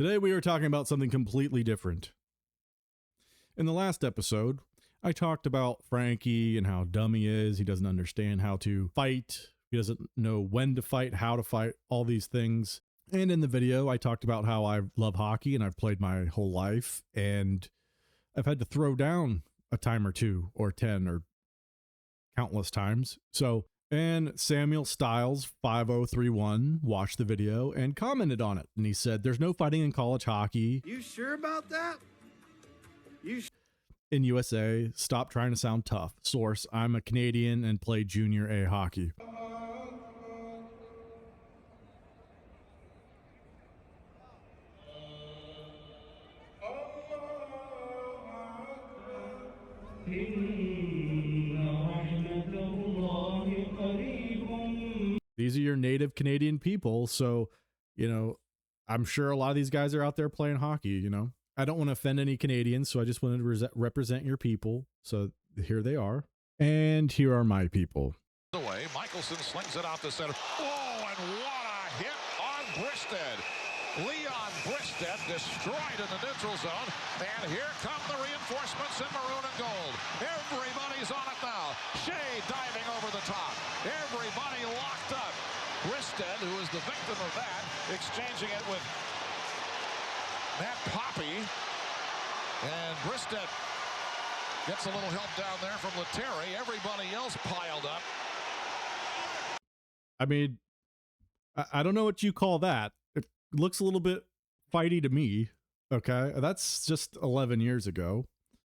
Today we are talking about something completely different. In the last episode, I talked about Frankie and how dumb he is. He doesn't understand how to fight. He doesn't know when to fight, how to fight, all these things. And in the video, I talked about how I love hockey and I've played my whole life. And I've had to throw down a time or two or 10 or countless times. And Samuel Styles 5031 watched the video and commented on it. And he said, there's no fighting in college hockey. You sure about that? In USA, stop trying to sound tough. Source, I'm a Canadian and play junior A hockey. These are your native Canadian people, so, I'm sure a lot of these guys are out there playing hockey, I don't want to offend any Canadians, so I just wanted to represent your people. So here they are. And here are my people. Away, Michelson slings it out the center. Oh, and what a hit on Bristed. Leon Bristed destroyed in the neutral zone. And here come the reinforcements in maroon and gold. Everybody's on it now. Shea diving over the top. Everybody locked up. Bristed, who is the victim of that, exchanging it with Matt Poppy. And Bristed gets a little help down there from Lettieri. Everybody else piled up. I mean, I don't know what you call that. It looks a little bit fighty to me. Okay, that's just 11 years ago.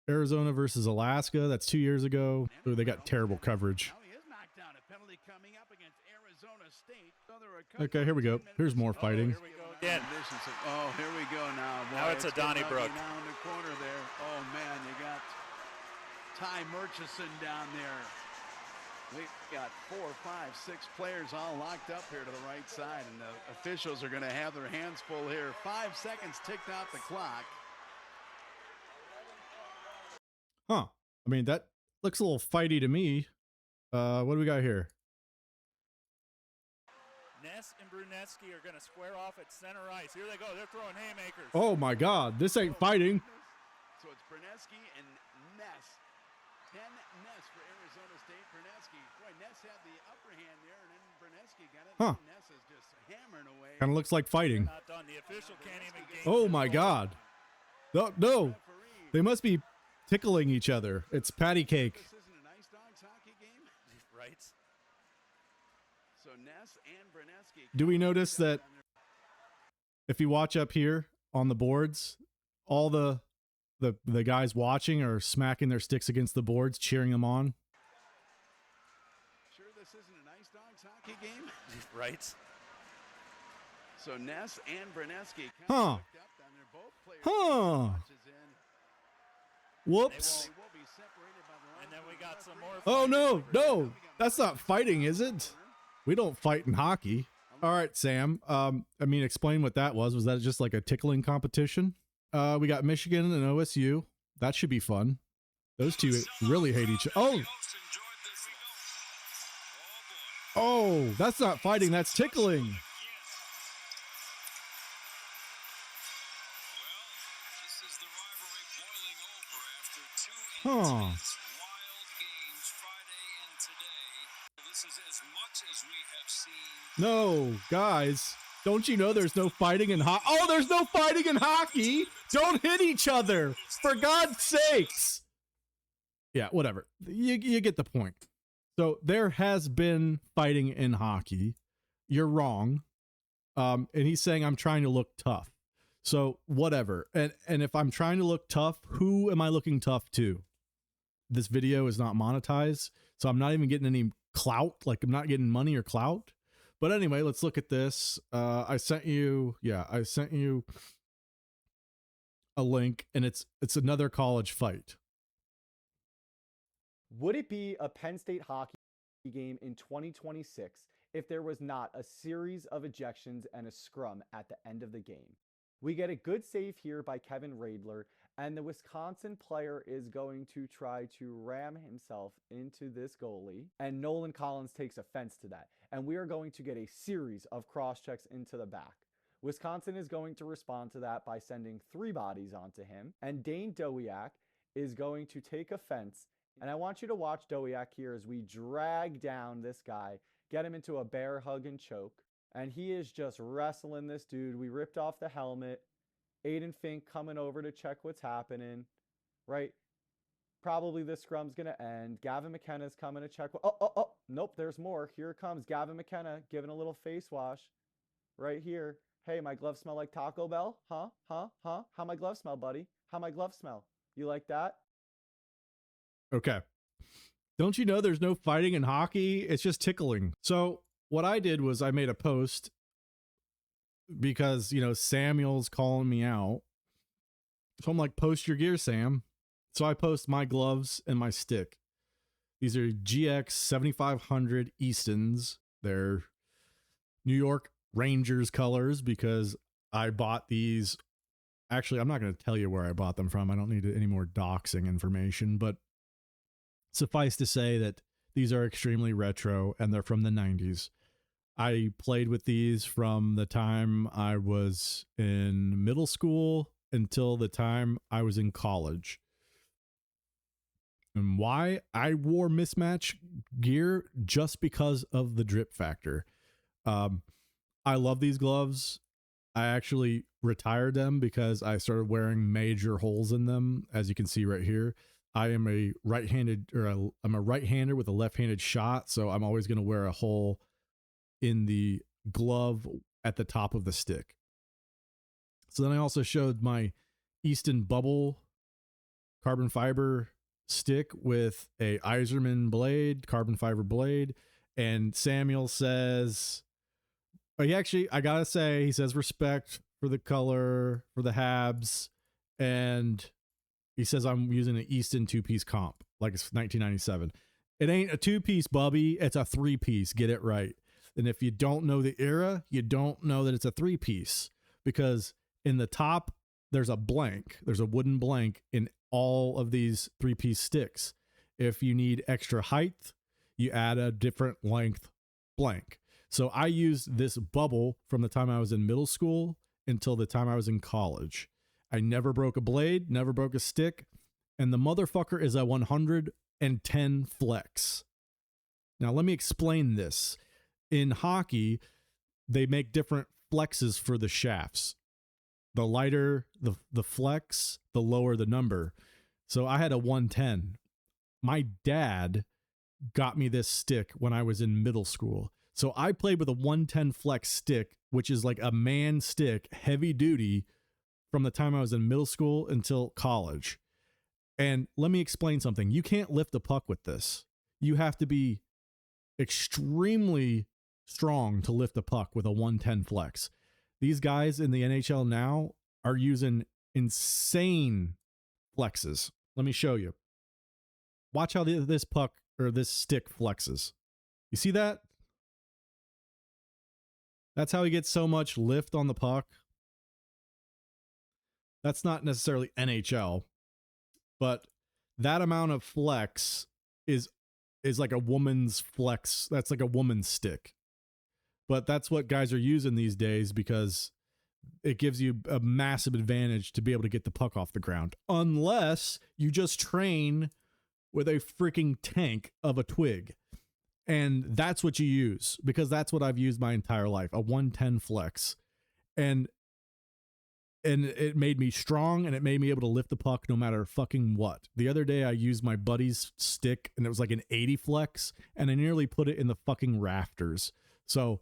Arizona versus Alaska, that's 2 years ago. Ooh, they got terrible coverage. Okay, here we go. Here's more fighting. Again. Oh, here we go now. Boy, Now it's a Donnybrook. Down the corner there. Oh, man, you got Ty Murchison down there. We got 4, 5, 6 players all locked up here to the right side, and the officials are going to have their hands full here. 5 seconds ticked off the clock. Huh. I mean, that looks a little fighty to me. What do we got here? Ness and Bruneski are going to square off at center ice. Here they go. They're throwing haymakers. Oh, my God. This ain't fighting. So it's Bruneski and Ness. 10 Ness for Arizona State. Bruneski. Boy, Ness had the upper hand there, and then Bruneski got it. Huh. Ness is just hammering away. Kind of looks like fighting. Not done. The official can't even gain Oh, my God. No. They must be tickling each other. It's patty cake. This isn't an Ice Dogs hockey game. Right. So Ness and Bruneski. Do we notice that if you watch up here on the boards, all the guys watching are smacking their sticks against the boards, cheering them on? Sure this isn't an Ice Dogs hockey game? Right. So Ness and Bruneski. Huh. Huh. Whoops. And then we got some more. Oh, no. That's not fighting, is it? We don't fight in hockey. All right, Sam. Explain what that was. Was that just like a tickling competition? We got Michigan and OSU. That should be fun. Those two really hate each other. Oh, that's not fighting. That's tickling. Huh. No, guys, don't you know there's no fighting in hockey? Oh, there's no fighting in hockey. Don't hit each other, for God's sakes. Yeah, whatever. You get the point. So there has been fighting in hockey. You're wrong. And he's saying I'm trying to look tough. So whatever. And if I'm trying to look tough, who am I looking tough to? This video is not monetized, so I'm not even getting any clout. Like, I'm not getting money or clout. But anyway, let's look at this. I sent you a link, and it's another college fight. Would it be a Penn State hockey game in 2026 if there was not a series of ejections and a scrum at the end of the game? We get a good save here by Kevin Radler, and the Wisconsin player is going to try to ram himself into this goalie, and Nolan Collins takes offense to that. And we are going to get a series of cross checks into the back. Wisconsin is going to respond to that by sending 3 bodies onto him, and Dane Dowiak is going to take offense. And I want you to watch Dowiak here as we drag down this guy, get him into a bear hug and choke, and he is just wrestling this dude. We ripped off the helmet. Aiden Fink coming over to check what's happening, right? Probably this scrum's going to end. Gavin McKenna's coming to check. Oh, nope, there's more. Here it comes. Gavin McKenna giving a little face wash right here. Hey, my gloves smell like Taco Bell? Huh? How my gloves smell, buddy? How my gloves smell? You like that? Okay. Don't you know there's no fighting in hockey? It's just tickling. So what I did was I made a post because, you know, Samuel's calling me out. So I'm like, post your gear, Sam. So I post my gloves and my stick. These are GX 7500 Eastons. They're New York Rangers colors because I bought these. Actually, I'm not going to tell you where I bought them from. I don't need any more doxing information, but suffice to say that these are extremely retro and they're from the 90s. I played with these from the time I was in middle school until the time I was in college. And why? I wore mismatch gear just because of the drip factor. I love these gloves. I actually retired them because I started wearing major holes in them. As you can see right here, I am a right-handed, or I'm a right-hander with a left-handed shot. So I'm always going to wear a hole in the glove at the top of the stick. So then I also showed my Easton Bubble carbon fiber stick with a Iserman blade, carbon fiber blade. And Samuel says, I gotta say, he says respect for the color, for the Habs, and he says I'm using an Easton 2-piece comp, like it's 1997. It ain't a 2-piece, Bubby. It's a 3-piece. Get it right. And if you don't know the era, you don't know that it's a 3-piece, because in the top, there's a blank. There's a wooden blank in all of these 3-piece sticks. If you need extra height, you add a different length blank. So I used this bubble from the time I was in middle school until the time I was in college. I never broke a blade, never broke a stick, and the motherfucker is a 110 flex. Now, let me explain this. In hockey, they make different flexes for the shafts. The lighter the flex, the lower the number. So I had a 110. My dad got me this stick when I was in middle school. So I played with a 110 flex stick, which is like a man stick, heavy duty, from the time I was in middle school until college. And let me explain something. You can't lift a puck with this. You have to be extremely strong to lift a puck with a 110 flex. These guys in the NHL now are using insane flexes. Let me show you. Watch how this puck or this stick flexes. You see that? That's how he gets so much lift on the puck. That's not necessarily NHL, but that amount of flex is like a woman's flex. That's like a woman's stick. But that's what guys are using these days because it gives you a massive advantage to be able to get the puck off the ground. Unless you just train with a freaking tank of a twig. And that's what you use, because that's what I've used my entire life, a 110 flex. And it made me strong, and it made me able to lift the puck no matter fucking what. The other day I used my buddy's stick, and it was like an 80 flex, and I nearly put it in the fucking rafters. So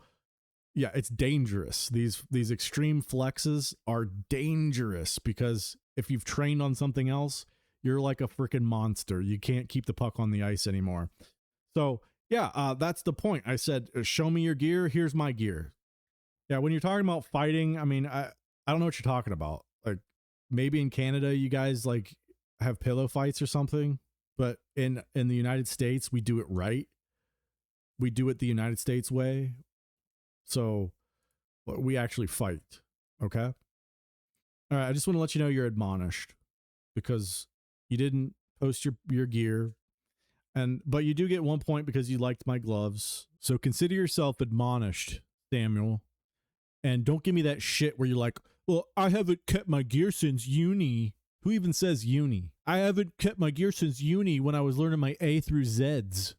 yeah, it's dangerous. These extreme flexes are dangerous because if you've trained on something else, you're like a freaking monster. You can't keep the puck on the ice anymore. So yeah, that's the point. I said, show me your gear. Here's my gear. Yeah, when you're talking about fighting, I mean, I don't know what you're talking about. Like maybe in Canada, you guys like have pillow fights or something, but in the United States, we do it right. We do it the United States way. So we actually fight. Okay. All right. I just want to let you know you're admonished because you didn't post your gear. But you do get 1 point because you liked my gloves. So consider yourself admonished, Samuel. And don't give me that shit where you're like, well, I haven't kept my gear since uni. Who even says uni? I haven't kept my gear since uni when I was learning my A through Zs.